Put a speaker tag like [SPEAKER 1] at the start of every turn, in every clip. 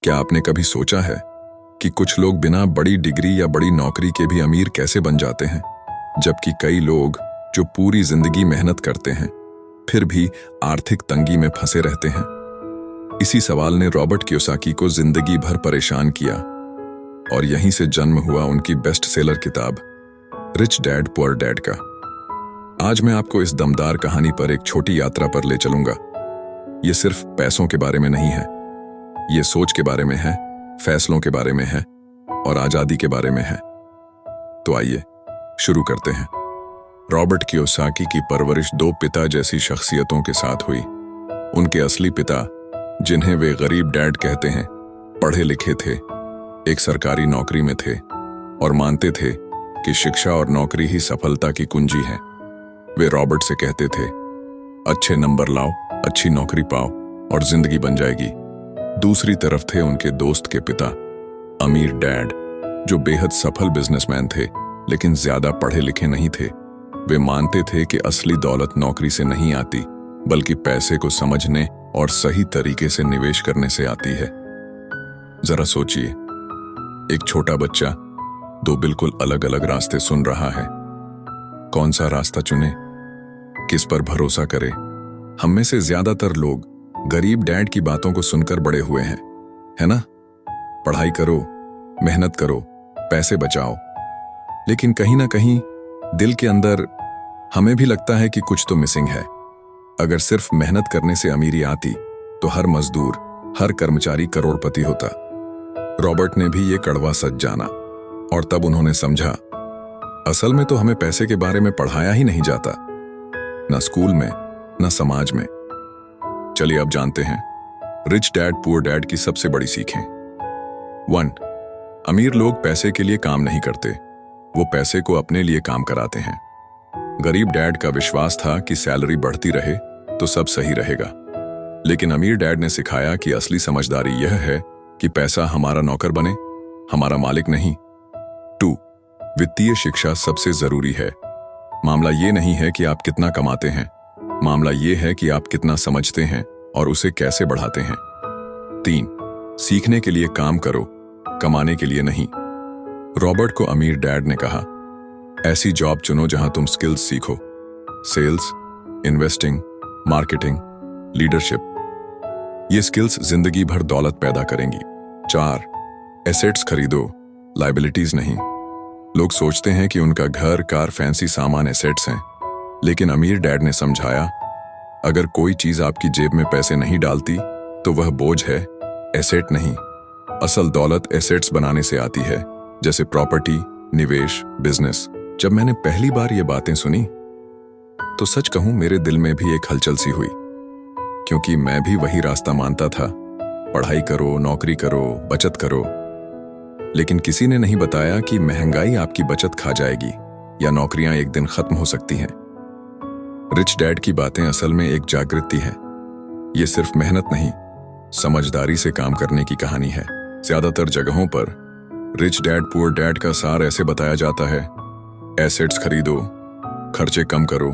[SPEAKER 1] क्या आपने कभी सोचा है कि कुछ लोग बिना बड़ी डिग्री या बड़ी नौकरी के भी अमीर कैसे बन जाते हैं, जबकि कई लोग जो पूरी जिंदगी मेहनत करते हैं फिर भी आर्थिक तंगी में फंसे रहते हैं? इसी सवाल ने रॉबर्ट कियोसाकी को जिंदगी भर परेशान किया और यहीं से जन्म हुआ उनकी बेस्ट सेलर किताब रिच डैड पुअर डैड का। आज मैं आपको इस दमदार कहानी पर एक छोटी यात्रा पर ले चलूंगा। ये सिर्फ पैसों के बारे में नहीं है, ये सोच के बारे में है, फैसलों के बारे में है और आजादी के बारे में है। तो आइए शुरू करते हैं। रॉबर्ट कियोसाकी की परवरिश दो पिता जैसी शख्सियतों के साथ हुई। उनके असली पिता, जिन्हें वे गरीब डैड कहते हैं, पढ़े लिखे थे, एक सरकारी नौकरी में थे और मानते थे कि शिक्षा और नौकरी ही सफलता की कुंजी है। वे रॉबर्ट से कहते थे, अच्छे नंबर लाओ, अच्छी नौकरी पाओ और जिंदगी बन जाएगी। दूसरी तरफ थे उनके दोस्त के पिता, अमीर डैड, जो बेहद सफल बिजनेसमैन थे लेकिन ज्यादा पढ़े लिखे नहीं थे। वे मानते थे कि असली दौलत नौकरी से नहीं आती, बल्कि पैसे को समझने और सही तरीके से निवेश करने से आती है। जरा सोचिए, एक छोटा बच्चा दो बिल्कुल अलग अलग रास्ते सुन रहा है। कौन सा रास्ता चुने, किस पर भरोसा करे? हम में से ज्यादातर लोग गरीब डैड की बातों को सुनकर बड़े हुए हैं, है ना? पढ़ाई करो, मेहनत करो, पैसे बचाओ। लेकिन कहीं ना कहीं दिल के अंदर हमें भी लगता है कि कुछ तो मिसिंग है। अगर सिर्फ मेहनत करने से अमीरी आती तो हर मजदूर, हर कर्मचारी करोड़पति होता। रॉबर्ट ने भी ये कड़वा सच जाना और तब उन्होंने समझा, असल में तो हमें पैसे के बारे में पढ़ाया ही नहीं जाता, ना स्कूल में, ना समाज में। चलिए अब जानते हैं रिच डैड पुअर डैड की सबसे बड़ी सीखें। 1. अमीर लोग पैसे के लिए काम नहीं करते, वो पैसे को अपने लिए काम कराते हैं। गरीब डैड का विश्वास था कि सैलरी बढ़ती रहे तो सब सही रहेगा, लेकिन अमीर डैड ने सिखाया कि असली समझदारी यह है कि पैसा हमारा नौकर बने, हमारा मालिक नहीं। 2. वित्तीय शिक्षा सबसे जरूरी है। मामला ये नहीं है कि आप कितना कमाते हैं, मामला ये है कि आप कितना समझते हैं और उसे कैसे बढ़ाते हैं। 3. सीखने के लिए काम करो, कमाने के लिए नहीं। रॉबर्ट को अमीर डैड ने कहा, ऐसी जॉब चुनो जहां तुम स्किल्स सीखो, सेल्स, इन्वेस्टिंग, मार्केटिंग, लीडरशिप। ये स्किल्स जिंदगी भर दौलत पैदा करेंगी। 4. एसेट्स खरीदो, लायबिलिटीज नहीं। लोग सोचते हैं कि उनका घर, कार, फैंसी सामान एसेट्स हैं, लेकिन अमीर डैड ने समझाया, अगर कोई चीज आपकी जेब में पैसे नहीं डालती तो वह बोझ है, एसेट नहीं। असल दौलत एसेट्स बनाने से आती है, जैसे प्रॉपर्टी, निवेश, बिजनेस। जब मैंने पहली बार ये बातें सुनी तो सच कहूं मेरे दिल में भी एक हलचल सी हुई, क्योंकि मैं भी वही रास्ता मानता था, पढ़ाई करो, नौकरी करो, बचत करो। लेकिन किसी ने नहीं बताया कि महंगाई आपकी बचत खा जाएगी या नौकरियां एक दिन खत्म हो सकती हैं। रिच डैड की बातें असल में एक जागृति है। ये सिर्फ मेहनत नहीं, समझदारी से काम करने की कहानी है। ज्यादातर जगहों पर रिच डैड पुअर डैड का सार ऐसे बताया जाता है, एसेट्स खरीदो, खर्चे कम करो,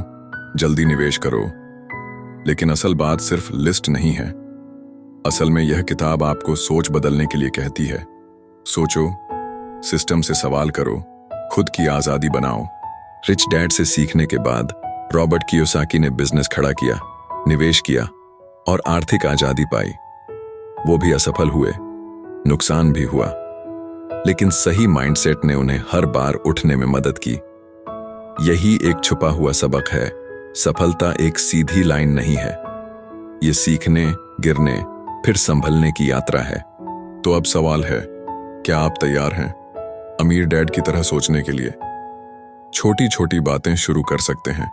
[SPEAKER 1] जल्दी निवेश करो। लेकिन असल बात सिर्फ लिस्ट नहीं है। असल में यह किताब आपको सोच बदलने के लिए कहती है। सोचो, सिस्टम से सवाल करो, खुद की आजादी बनाओ। रिच डैड से सीखने के बाद रॉबर्ट कियोसाकी ने बिजनेस खड़ा किया, निवेश किया और आर्थिक आजादी पाई। वो भी असफल हुए, नुकसान भी हुआ, लेकिन सही माइंडसेट ने उन्हें हर बार उठने में मदद की। यही एक छुपा हुआ सबक है, सफलता एक सीधी लाइन नहीं है, ये सीखने, गिरने, फिर संभलने की यात्रा है। तो अब सवाल है, क्या आप तैयार हैं अमीर डैड की तरह सोचने के लिए? छोटी छोटी बातें शुरू कर सकते हैं,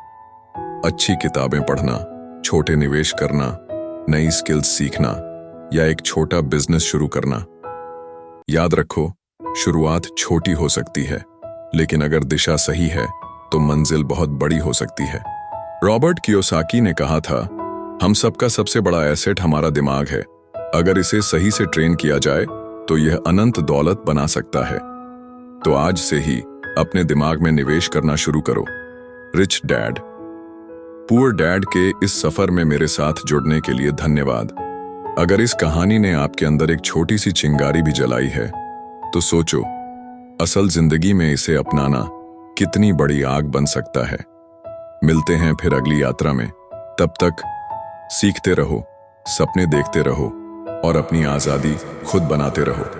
[SPEAKER 1] अच्छी किताबें पढ़ना, छोटे निवेश करना, नई स्किल्स सीखना या एक छोटा बिजनेस शुरू करना। याद रखो, शुरुआत छोटी हो सकती है, लेकिन अगर दिशा सही है तो मंजिल बहुत बड़ी हो सकती है। रॉबर्ट कियोसाकी ने कहा था, हम सबका सबसे बड़ा एसेट हमारा दिमाग है। अगर इसे सही से ट्रेन किया जाए तो यह अनंत दौलत बना सकता है। तो आज से ही अपने दिमाग में निवेश करना शुरू करो। रिच डैड पुअर डैड के इस सफर में मेरे साथ जुड़ने के लिए धन्यवाद। अगर इस कहानी ने आपके अंदर एक छोटी सी चिंगारी भी जलाई है तो सोचो, असल जिंदगी में इसे अपनाना कितनी बड़ी आग बन सकता है। मिलते हैं फिर अगली यात्रा में। तब तक सीखते रहो, सपने देखते रहो और अपनी आजादी खुद बनाते रहो।